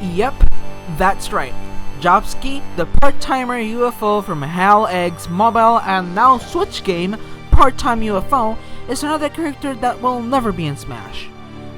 Yep, that's right. Jobski, the part-timer UFO from HAL Egg's mobile and now Switch game, Part-Time UFO, is another character that will never be in Smash.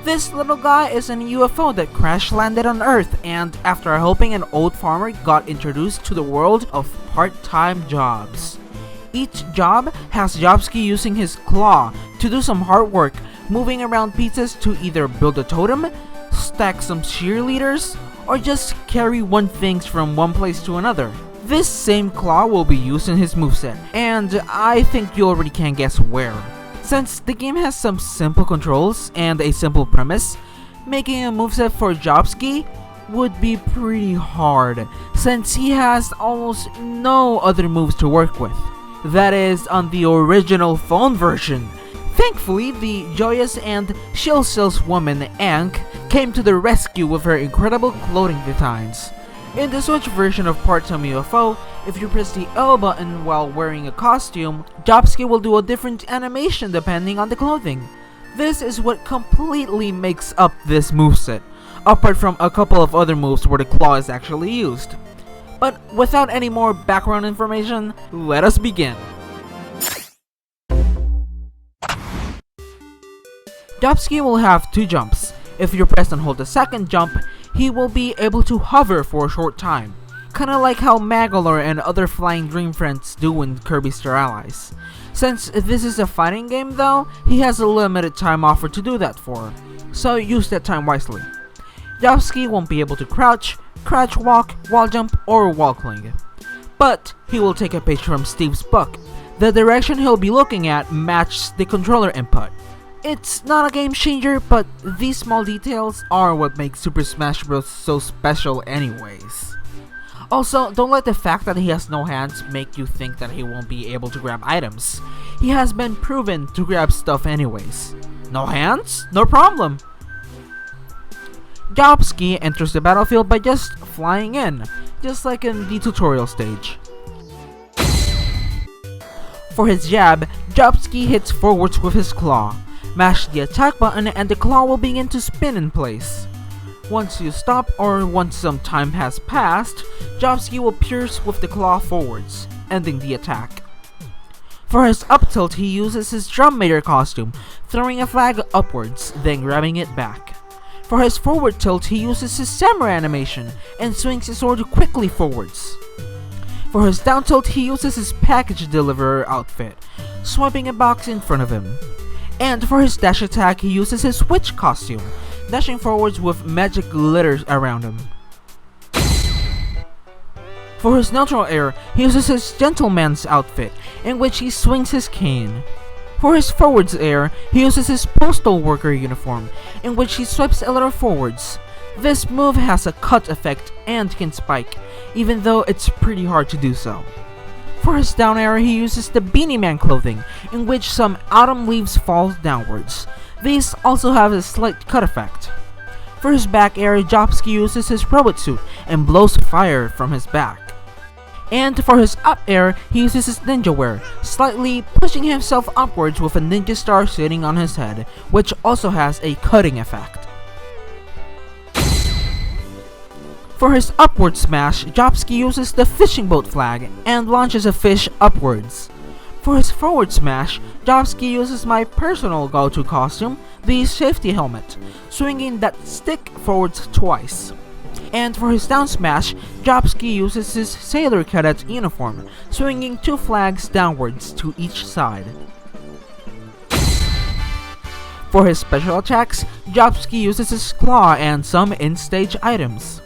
This little guy is an UFO that crash-landed on Earth, and after helping an old farmer, got introduced to the world of part-time jobs. Each job has Jobski using his claw to do some hard work, moving around pieces to either build a totem, stack some cheerleaders, or just carry one things from one place to another. This same claw will be used in his moveset, and I think you already can guess where. Since the game has some simple controls and a simple premise, making a moveset for Jobski would be pretty hard, since he has almost no other moves to work with. That is, on the original phone version. Thankfully, the joyous and shill saleswoman Ahnks came to the rescue with her incredible clothing designs. In the Switch version of Part-Time UFO, if you press the L button while wearing a costume, Jobski will do a different animation depending on the clothing. This is what completely makes up this moveset, apart from a couple of other moves where the claw is actually used. But without any more background information, let us begin. Jobski will have two jumps. If you press and hold the second jump, he will be able to hover for a short time. Kinda like how Magolor and other flying dream friends do in Kirby Star Allies. Since this is a fighting game though, he has a limited time offered to do that for, so use that time wisely. Jobski won't be able to crouch walk, wall jump, or wall cling. But he will take a page from Steve's book. The direction he'll be looking at matches the controller input. It's not a game changer, but these small details are what make Super Smash Bros. So special anyways. Also, don't let the fact that he has no hands make you think that he won't be able to grab items. He has been proven to grab stuff anyways. No hands? No problem. Jobski enters the battlefield by just flying in, just like in the tutorial stage. For his jab, Jobski hits forwards with his claw. Mash the attack button and the claw will begin to spin in place. Once you stop, or once some time has passed, Jobski will pierce with the claw forwards, ending the attack. For his up tilt, he uses his Drum Mater costume, throwing a flag upwards, then grabbing it back. For his forward tilt, he uses his samurai animation and swings his sword quickly forwards. For his down tilt, he uses his package deliverer outfit, swiping a box in front of him. And for his dash attack, he uses his witch costume, dashing forwards with magic glitter around him. For his neutral air, he uses his gentleman's outfit, in which he swings his cane. For his forwards air, he uses his postal worker uniform, in which he swipes a little forwards. This move has a cut effect and can spike, even though it's pretty hard to do so. For his down air, he uses the Beanie Man clothing, in which some autumn leaves fall downwards. These also have a slight cut effect. For his back air, Jobski uses his robot suit and blows fire from his back. And for his up air, he uses his ninja wear, slightly pushing himself upwards with a ninja star sitting on his head, which also has a cutting effect. For his upward smash, Jobski uses the fishing boat flag and launches a fish upwards. For his forward smash, Jobski uses my personal go-to costume, the safety helmet, swinging that stick forwards twice. And for his down smash, Jobski uses his Sailor Cadet uniform, swinging two flags downwards to each side. For his special attacks, Jobski uses his claw and some in-stage items.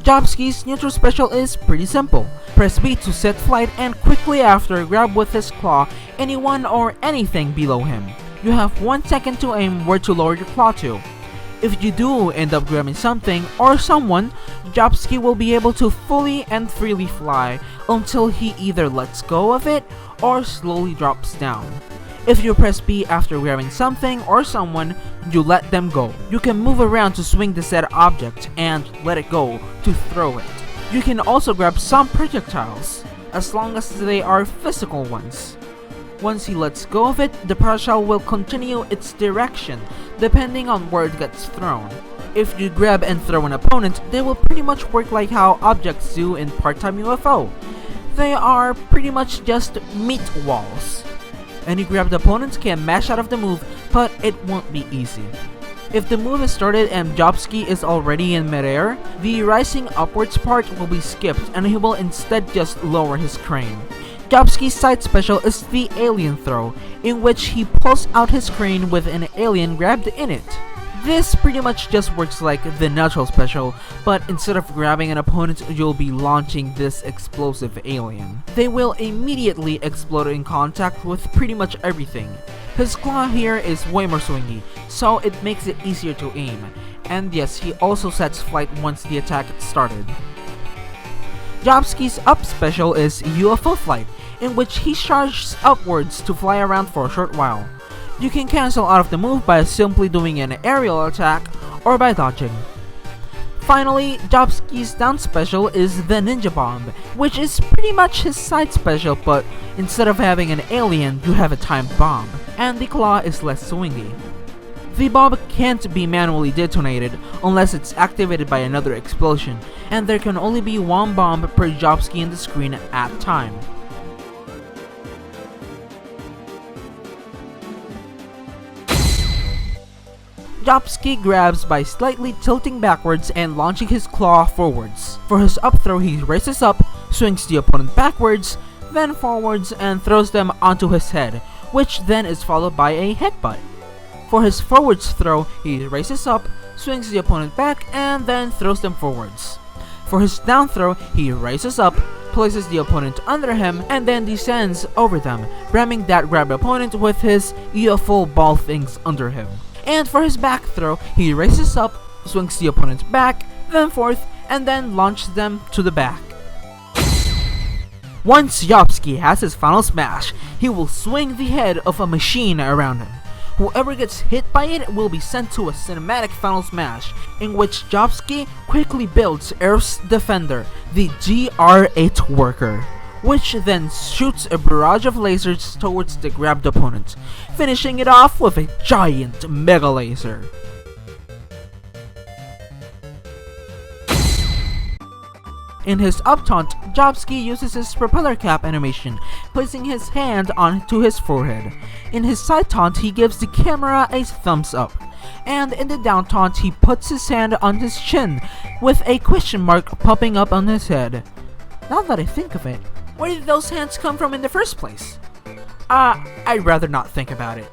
Jobski's neutral special is pretty simple. Press B to set flight and quickly after grab with his claw anyone or anything below him. You have 1 second to aim where to lower your claw to. If you do end up grabbing something or someone, Jobski will be able to fully and freely fly until he either lets go of it or slowly drops down. If you press B after grabbing something or someone, you let them go. You can move around to swing the said object and let it go to throw it. You can also grab some projectiles, as long as they are physical ones. Once he lets go of it, the projectile will continue its direction depending on where it gets thrown. If you grab and throw an opponent, they will pretty much work like how objects do in part-time UFO. They are pretty much just meat walls. Any grabbed opponents can mash out of the move, but it won't be easy. If the move is started and Jobski is already in midair, the rising upwards part will be skipped and he will instead just lower his crane. Jobski's side special is the alien throw, in which he pulls out his crane with an alien grabbed in it. This pretty much just works like the natural special, but instead of grabbing an opponent, you'll be launching this explosive alien. They will immediately explode in contact with pretty much everything. His claw here is way more swingy, so it makes it easier to aim. And yes, he also sets flight once the attack started. Jobski's up special is UFO flight, in which he charges upwards to fly around for a short while. You can cancel out of the move by simply doing an aerial attack or by dodging. Finally, Jobski's down special is the Ninja Bomb, which is pretty much his side special, but instead of having an alien, you have a timed bomb, and the claw is less swingy. The bomb can't be manually detonated unless it's activated by another explosion, and there can only be one bomb per Jobski in the screen at a time. Jobski grabs by slightly tilting backwards and launching his claw forwards. For his up throw, he raises up, swings the opponent backwards, then forwards and throws them onto his head, which then is followed by a headbutt. For his forwards throw, he raises up, swings the opponent back, and then throws them forwards. For his down throw, he raises up, places the opponent under him, and then descends over them, ramming that grabbed opponent with his UFO ball things under him. And for his back throw, he raises up, swings the opponent back, then forth, and then launches them to the back. Once Jobski has his final smash, he will swing the head of a machine around him. Whoever gets hit by it will be sent to a cinematic final smash, in which Jobski quickly builds Earth's Defender, the GR8 worker, which then shoots a barrage of lasers towards the grabbed opponent, finishing it off with a giant mega laser. In his up taunt, Jobski uses his propeller cap animation, placing his hand onto his forehead. In his side taunt, he gives the camera a thumbs up. And in the down taunt, he puts his hand on his chin, with a question mark popping up on his head. Now that I think of it, where did those hands come from in the first place? I'd rather not think about it.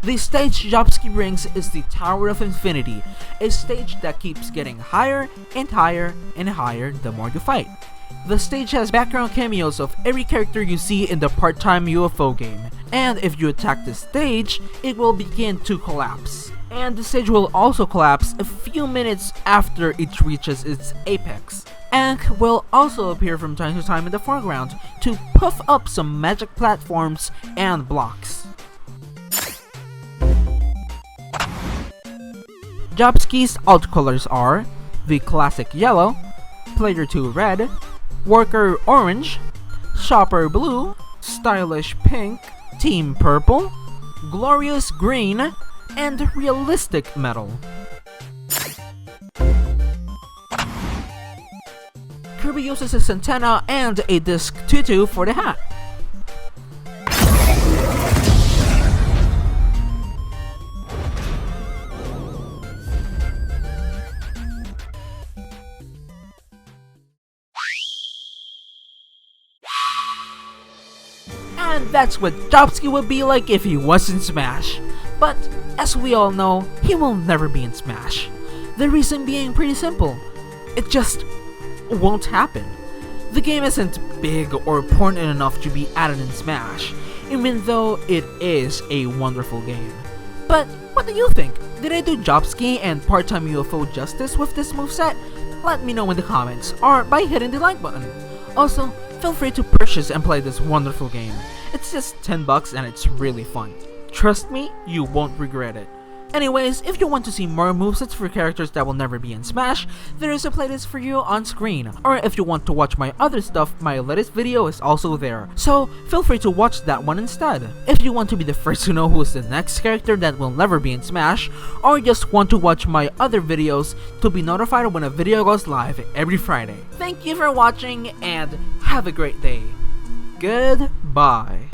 The stage Jobski brings is the Tower of Infinity, a stage that keeps getting higher and higher and higher the more you fight. The stage has background cameos of every character you see in the part-time UFO game, and if you attack the stage, it will begin to collapse. And the stage will also collapse a few minutes after it reaches its apex. Ahnks will also appear from time to time in the foreground to puff up some magic platforms and blocks. Jobski's alt colors are the classic yellow, player 2 red, worker orange, shopper blue, stylish pink, team purple, glorious green, and realistic metal. Kirby uses his antenna and a disc tutu for the hat. And that's what Jobski would be like if he was in Smash. But, as we all know, he will never be in Smash. The reason being pretty simple. It just won't happen. The game isn't big or important enough to be added in Smash, even though it is a wonderful game. But, what do you think? Did I do Jobski and part-time UFO justice with this moveset? Let me know in the comments, or by hitting the like button. Also, feel free to purchase and play this wonderful game. It's just 10 bucks and it's really fun. Trust me, you won't regret it. Anyways, if you want to see more movesets for characters that will never be in Smash, there is a playlist for you on screen. Or if you want to watch my other stuff, my latest video is also there. So feel free to watch that one instead. If you want to be the first to know who's the next character that will never be in Smash, or just want to watch my other videos to be notified when a video goes live every Friday. Thank you for watching and have a great day. Goodbye.